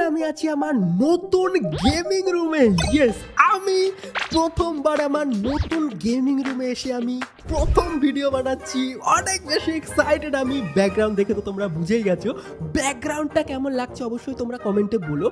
আমি আছি আমার নতুন গেমিং রুমে। ইয়েস, আমি প্রথমবার আমার নতুন গেমিং রুমে এসে আমি প্রথম ভিডিও বানাচ্ছি। অনেক বেশি এক্সাইটেড আমি। ব্যাকগ্রাউন্ড দেখে তো তোমরা বুঝেই গেছো ব্যাকগ্রাউন্ডটা কেমন লাগছে, অবশ্যই তোমরা কমেন্টে বলো।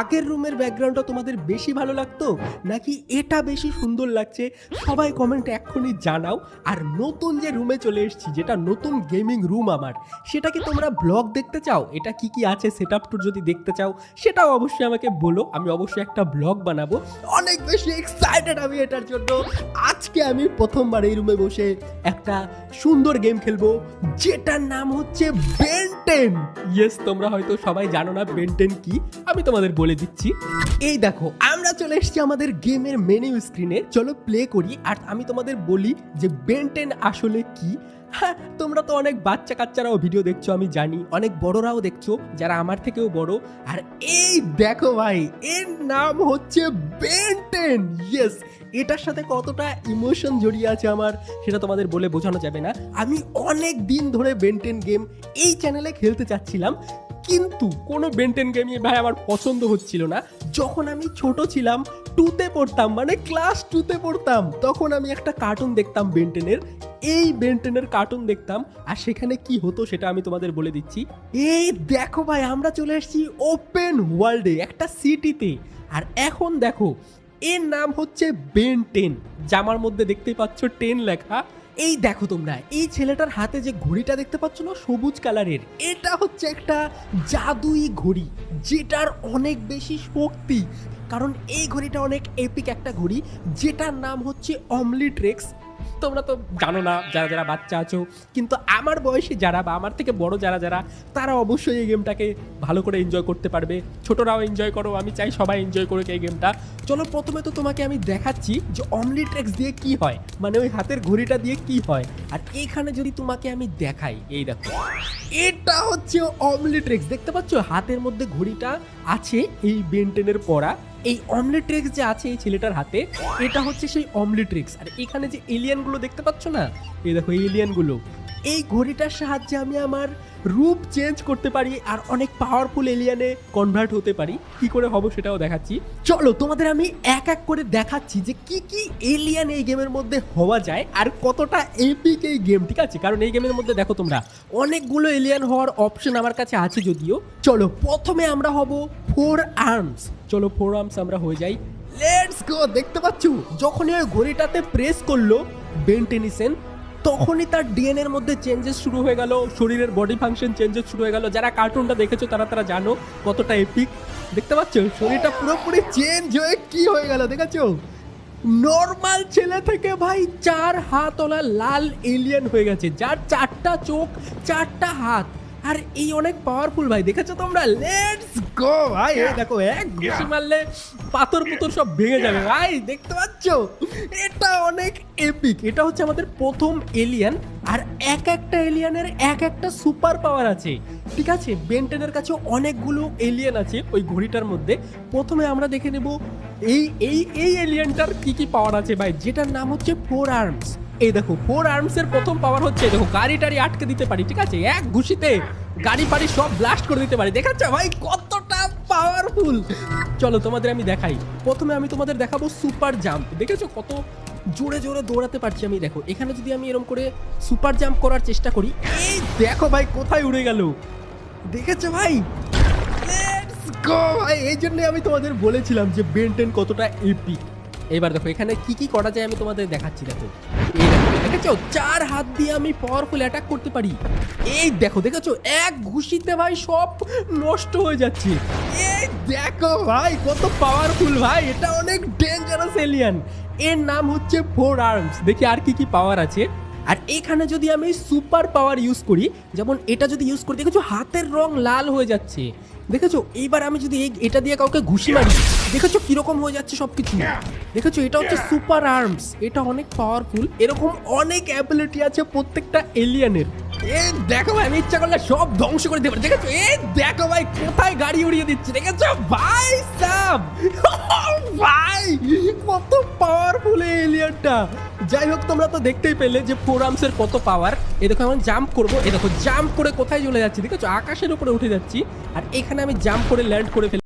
আগের রুমের ব্যাকগ্রাউন্ডটা তোমাদের বেশি ভালো লাগতো নাকি এটা বেশি সুন্দর লাগছে, সবাই কমেন্টে এক্ষুনি জানাও। আর নতুন যে রুমে চলে এসেছি, যেটা নতুন গেমিং রুম আমার, সেটা কি তোমরা ব্লগ দেখতে চাও? এটা কি কি আছে সেটআপ টুর যদি দেখতে চাও সেটাও অবশ্যই আমাকে বলো, আমি অবশ্যই একটা ব্লগ বানাবো। অনেক বেশি এক্সাইটেড আমি এটার জন্য। আজকে আমি প্রথমবার এই রুমে বসে একটা সুন্দর গেম খেলবো, যেটার নাম হচ্ছে বেন 10। ইয়েস, তোমরা হয়তো সবাই জানো না বেন 10 কি, আমি তোমাদের বলে দিচ্ছি। এই দেখো, আমরা চলে এসেছি আমাদের গেমের মেনু স্ক্রিনে। চলো প্লে করি আর আমি তোমাদের বলি যে বেন 10 আসলে কি। হ্যাঁ, তোমরা তো অনেক বাচ্চা কাচ্চারাও ভিডিও দেখছো, আমি জানি, অনেক বড়রাও দেখছো, যারা আমার থেকেও বড়। আর এই দেখো ভাই, এর নাম হচ্ছে বেন 10। ইয়েস, এটার সাথে কতটা ইমোশন জড়িয়ে আছে আমার, সেটা তোমাদের বলে বোঝানো যাবে না। আমি অনেক দিন ধরে বেন 10 গেম এই চ্যানেলে খেলতে চাচ্ছিলাম, কিন্তু কোনো বেন 10 গেমই ভাই আমার পছন্দ হচ্ছিল না। যখন আমি ছোট ছিলাম, 2তে পড়তাম, মানে ক্লাস 2তে পড়তাম, তখন আমি একটা কার্টুন দেখতাম বেন 10-এর। এই বেন 10-এর কার্টুন দেখতাম, আর সেখানে কি হতো সেটা আমি তোমাদের বলে দিচ্ছি। এই দেখো ভাই, আমরা চলে এসেছি ওপেন ওয়ার্ল্ডে, একটা সিটিতে। আর এখন দেখো, এর নাম হচ্ছে বেন 10। জামার মধ্যে দেখতেই পাচ্ছ 10 লেখা। এই দেখো তোমরা, এই ছেলেটার হাতে যে ঘড়িটা দেখতে পাচ্ছ না, সবুজ কালারের, এটা হচ্ছে একটা জাদুই ঘড়ি, যেটার অনেক বেশি শক্তি। কারণ এই ঘড়িটা অনেক এপিক একটা ঘড়ি, যেটার নাম হচ্ছে অমলিট্রেক্স। তোমরা তো জানো না যারা যারা বাচ্চা আছো, কিন্তু আমার বয়সী যারা বা আমার থেকে বড় যারা যারা, তারা অবশ্যই এই গেমটাকে ভালো করে এনজয় করতে পারবে। ছোটরাও এনজয় করো, আমি চাই সবাই এনজয় করুক এই গেমটা। চলো প্রথমে তো তোমাকে আমি দেখাচ্ছি যে অমলিট্রেক্স দিয়ে কি হয়, মানে ওই হাতের ঘড়িটা দিয়ে কি হয়। আর এখানে যদি তোমাকে আমি দেখাই, এই দেখো, এটা হচ্ছে অমলিট্রেক্স। দেখতে পাচ্ছ হাতের মধ্যে ঘড়িটা আছে, এই বেন 10-এর পরা। এই অমলিট্রেক্স যে আছে এই ছেলেটার হাতে, এটা হচ্ছে সেই অমলিট্রেক্স। আর এখানে যে এলিয়ানগুলো দেখতে পাচ্ছ না, এই দেখো এলিয়ানগুলো, এই ঘড়িটার সাহায্যে আমি আমার রূপ চেঞ্জ করতে পারি আর অনেক পাওয়ারফুল এলিয়ানে কনভার্ট হতে পারি। কি করে হবো সেটাও দেখাচ্ছি। চলো তোমাদের আমি এক এক করে দেখাচ্ছি যে কি কি এলিয়ান এই গেমের মধ্যে হওয়া যায় আর কতটা এপিক এই গেম, ঠিক আছে? কারণ এই গেমের মধ্যে দেখো তোমরা, অনেকগুলো এলিয়ান হওয়ার অপশন আমার কাছে আছে যদিও। চলো প্রথমে আমরা হব 4 আর্মস। চলো 4 আর্মস আমরা হয়ে যাই, লেটস গো। দেখতে পাচ্ছ যখনই ওই ঘড়িটাতে প্রেস করলো বেন টেনিসেন, তখনই তার ডিএনএর মধ্যে চেঞ্জেস শুরু হয়ে গেল, শরীরের বডি ফাংশন চেঞ্জেস শুরু হয়ে গেল। যারা কার্টুনটা দেখেছো তারা তারা জানো কতটা এপিক। দেখতে পাচ্ছ শরীরটা পুরোপুরি চেঞ্জ হয়ে কি হয়ে গেল, দেখেছো? নর্মাল ছেলে থেকে ভাই 4 হাতওয়ালা লাল এলিয়ান হয়ে গেছে, যার 4টা চোখ, 4টা হাত, আর এই অনেক পাওয়ারফুল ভাই। দেখেছো তোমরা? লেটস গো ভাই। এই দেখো, এক ঘুষি মারলে পাথর পুতর সব ভেঙে যাবে ভাই। দেখতে পাচ্ছ, এটা অনেক এপিক। এটা হচ্ছে আমাদের প্রথম এলিয়ান, আর এক একটা এলিয়ানের এক একটা সুপার পাওয়ার আছে, ঠিক আছে? বেন 10-এর কাছে অনেকগুলো এলিয়ান আছে ওই ঘড়িটার মধ্যে। প্রথমে আমরা দেখে নেব এই এই এই এলিয়ানটার কি কি পাওয়ার আছে ভাই, যেটার নাম হচ্ছে 4 আর্মস। এই দেখো 4 আর্মসের প্রথম পাওয়ার হচ্ছে, দেখো গাড়ি টাড়ি আটকে দিতে পারি, ঠিক আছে? এক ঘুষিতে গাড়ি ফাড়ি সব ব্লাস্ট করে দিতে পারি। দেখাচ্ছ ভাই কতটা পাওয়ারফুল? চলো তোমাদের আমি দেখাই। প্রথমে আমি তোমাদের দেখাবো সুপার জাম্প। দেখেছো কত জোরে জোরে দৌড়াতে পারছি আমি? দেখো এখানে যদি আমি এরকম করে সুপার জাম্প করার চেষ্টা করি, এই দেখো ভাই কোথায় উড়ে গেল, দেখেছো ভাই? লেটস গো ভাই। এই জন্যই আমি তোমাদের বলেছিলাম যে বেন 10 কতটা এপিক। এবার দেখো এখানে কি কি করা যায় আমি তোমাদের দেখাচ্ছি। দেখো এই দেখো, দেখেছো 4 হাত দিয়ে আমি পাওয়ারফুল অ্যাটাক করতে পারি। এই দেখো, দেখেছো এক ঘুষিতে ভাই সব নষ্ট হয়ে যাচ্ছে। এই দেখো ভাই কত পাওয়ারফুল ভাই, এটা অনেক ডেঞ্জারাস এলিয়ান। এর নাম হচ্ছে 4 আর্মস। দেখি আর কি কি পাওয়ার আছে। আর এখানে যদি আমি সুপার পাওয়ার ইউজ করি, যেমন এটা যদি ইউজ করি, দেখেছো হাতের রং লাল হয়ে যাচ্ছে, দেখেছো? এইবার আমি যদি এটা দিয়ে কাউকে ঘুষি মারি, দেখেছো কিরকম হয়ে যাচ্ছে সবকিছু? দেখেছো, এটা হচ্ছে সুপার আর্মস, এটা অনেক পাওয়ারফুল। এরকম অনেক অ্যাবিলিটি আছে প্রত্যেকটা এলিয়ানের। এই দেখো ভাই, আমি ইচ্ছা করলে সব ধ্বংস করে দিতে পারি। দেখেছো? এই দেখো ভাই কোথায় গাড়ি উড়িয়ে দিচ্ছে, দেখেছো ভাই সাব? ভাই কত পাওয়ারফুল এই এলিয়ানটা। যাই হোক, তোমরা তো দেখতেই পেলে যে 4 আর্মসের কত পাওয়ার। এই দেখো আমি জাম্প করবো, এই দেখো জাম্প করে কোথায় চলে যাচ্ছি, দেখেছো? আকাশের উপরে উঠে যাচ্ছি। আর এখানে আমি জাম্প করে ল্যান্ড করে ফেলি।